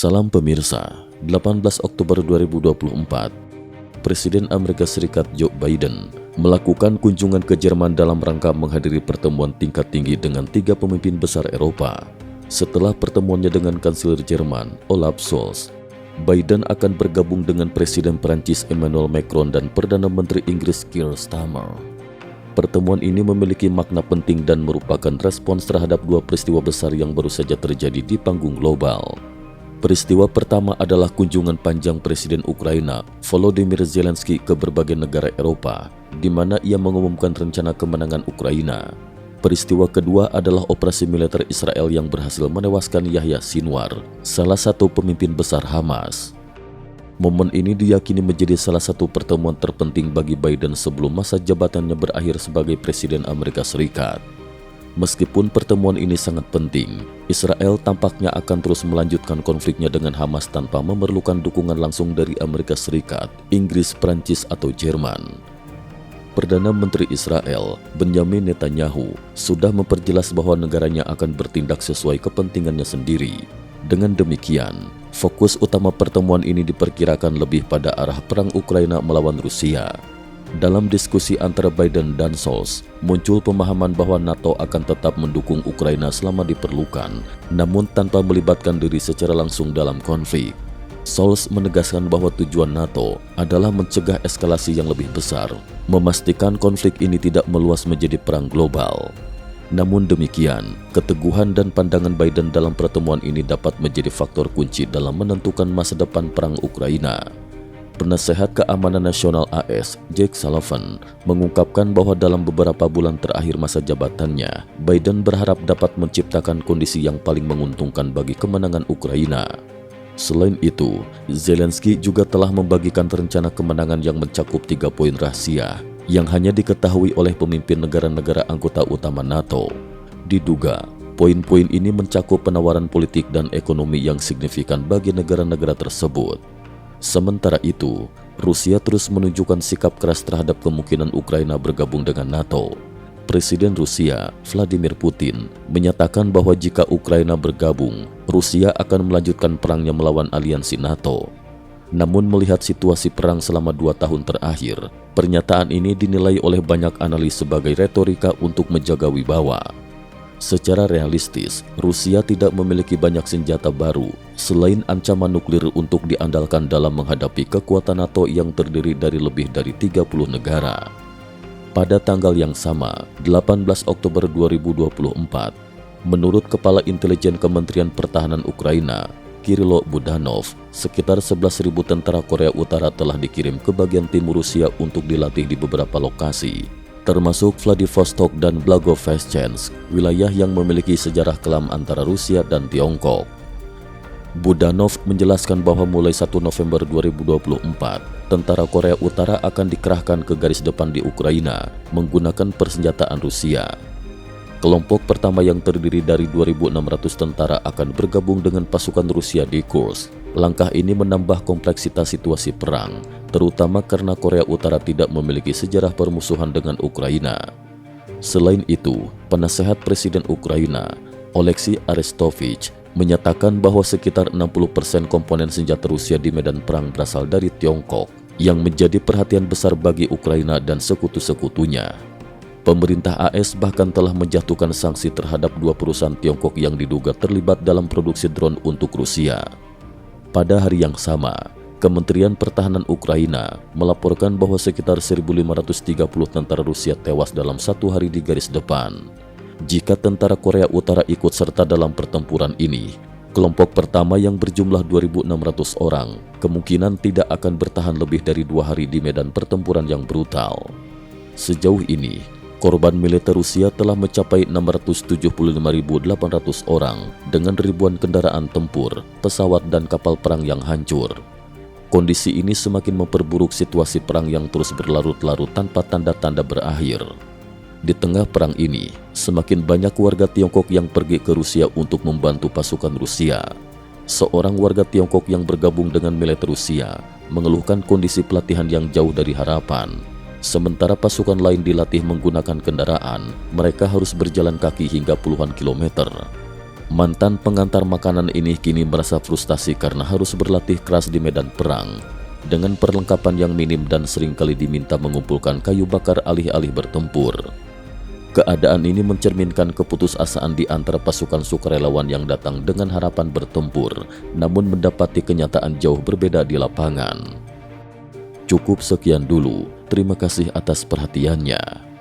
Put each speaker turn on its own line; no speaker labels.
Salam pemirsa, 18 Oktober 2024, Presiden Amerika Serikat Joe Biden melakukan kunjungan ke Jerman dalam rangka menghadiri pertemuan tingkat tinggi dengan 3 pemimpin besar Eropa. Setelah pertemuannya dengan Kanselir Jerman, Olaf Scholz, Biden akan bergabung dengan Presiden Prancis Emmanuel Macron dan Perdana Menteri Inggris Keir Starmer. Pertemuan ini memiliki makna penting dan merupakan respons terhadap 2 peristiwa besar yang baru saja terjadi di panggung global. Peristiwa pertama adalah kunjungan panjang Presiden Ukraina Volodymyr Zelensky ke berbagai negara Eropa, di mana ia mengumumkan rencana kemenangan Ukraina. Peristiwa kedua adalah operasi militer Israel yang berhasil menewaskan Yahya Sinwar, salah satu pemimpin besar Hamas. Momen ini diyakini menjadi salah satu pertemuan terpenting bagi Biden sebelum masa jabatannya berakhir sebagai Presiden Amerika Serikat. Meskipun pertemuan ini sangat penting, Israel tampaknya akan terus melanjutkan konfliknya dengan Hamas tanpa memerlukan dukungan langsung dari Amerika Serikat, Inggris, Prancis, atau Jerman. Perdana Menteri Israel, Benjamin Netanyahu, sudah memperjelas bahwa negaranya akan bertindak sesuai kepentingannya sendiri. Dengan demikian, fokus utama pertemuan ini diperkirakan lebih pada arah perang Ukraina melawan Rusia. Dalam diskusi antara Biden dan Scholz, muncul pemahaman bahwa NATO akan tetap mendukung Ukraina selama diperlukan, namun tanpa melibatkan diri secara langsung dalam konflik. Scholz menegaskan bahwa tujuan NATO adalah mencegah eskalasi yang lebih besar, memastikan konflik ini tidak meluas menjadi perang global. Namun demikian, keteguhan dan pandangan Biden dalam pertemuan ini dapat menjadi faktor kunci dalam menentukan masa depan perang Ukraina. Penasehat Keamanan Nasional AS, Jake Sullivan, mengungkapkan bahwa dalam beberapa bulan terakhir masa jabatannya, Biden berharap dapat menciptakan kondisi yang paling menguntungkan bagi kemenangan Ukraina. Selain itu, Zelensky juga telah membagikan rencana kemenangan yang mencakup 3 poin rahasia yang hanya diketahui oleh pemimpin negara-negara anggota utama NATO. Diduga, poin-poin ini mencakup penawaran politik dan ekonomi yang signifikan bagi negara-negara tersebut. Sementara itu, Rusia terus menunjukkan sikap keras terhadap kemungkinan Ukraina bergabung dengan NATO. Presiden Rusia, Vladimir Putin, menyatakan bahwa jika Ukraina bergabung, Rusia akan melanjutkan perangnya melawan aliansi NATO. Namun melihat situasi perang selama 2 tahun terakhir, pernyataan ini dinilai oleh banyak analis sebagai retorika untuk menjaga wibawa. Secara realistis, Rusia tidak memiliki banyak senjata baru selain ancaman nuklir untuk diandalkan dalam menghadapi kekuatan NATO yang terdiri dari lebih dari 30 negara. Pada tanggal yang sama, 18 Oktober 2024, menurut Kepala Intelijen Kementerian Pertahanan Ukraina, Kirilo Budanov, sekitar 11.000 tentara Korea Utara telah dikirim ke bagian timur Rusia untuk dilatih di beberapa lokasi, termasuk Vladivostok dan Blagoveshchensk, wilayah yang memiliki sejarah kelam antara Rusia dan Tiongkok. Budanov menjelaskan bahwa mulai 1 November 2024, tentara Korea Utara akan dikerahkan ke garis depan di Ukraina menggunakan persenjataan Rusia. Kelompok pertama yang terdiri dari 2.600 tentara akan bergabung dengan pasukan Rusia di Kursk. Langkah ini menambah kompleksitas situasi perang, terutama karena Korea Utara tidak memiliki sejarah permusuhan dengan Ukraina. Selain itu, penasehat Presiden Ukraina, Oleksiy Arestovich, menyatakan bahwa sekitar 60% komponen senjata Rusia di medan perang berasal dari Tiongkok, yang menjadi perhatian besar bagi Ukraina dan sekutu-sekutunya. Pemerintah AS bahkan telah menjatuhkan sanksi terhadap 2 perusahaan Tiongkok yang diduga terlibat dalam produksi drone untuk Rusia. Pada hari yang sama, Kementerian Pertahanan Ukraina melaporkan bahwa sekitar 1.530 tentara Rusia tewas dalam 1 hari di garis depan. Jika tentara Korea Utara ikut serta dalam pertempuran ini, kelompok pertama yang berjumlah 2.600 orang kemungkinan tidak akan bertahan lebih dari 2 hari di medan pertempuran yang brutal. Sejauh ini, korban militer Rusia telah mencapai 675.800 orang dengan ribuan kendaraan tempur, pesawat, dan kapal perang yang hancur. Kondisi ini semakin memperburuk situasi perang yang terus berlarut-larut tanpa tanda-tanda berakhir. Di tengah perang ini, semakin banyak warga Tiongkok yang pergi ke Rusia untuk membantu pasukan Rusia. Seorang warga Tiongkok yang bergabung dengan militer Rusia mengeluhkan kondisi pelatihan yang jauh dari harapan. Sementara pasukan lain dilatih menggunakan kendaraan, mereka harus berjalan kaki hingga puluhan kilometer. Mantan pengantar makanan ini kini merasa frustasi karena harus berlatih keras di medan perang dengan perlengkapan yang minim dan seringkali diminta mengumpulkan kayu bakar alih-alih bertempur. Keadaan ini mencerminkan keputusasaan di antara pasukan sukarelawan yang datang dengan harapan bertempur, namun mendapati kenyataan jauh berbeda di lapangan. Cukup sekian dulu, terima kasih atas perhatiannya.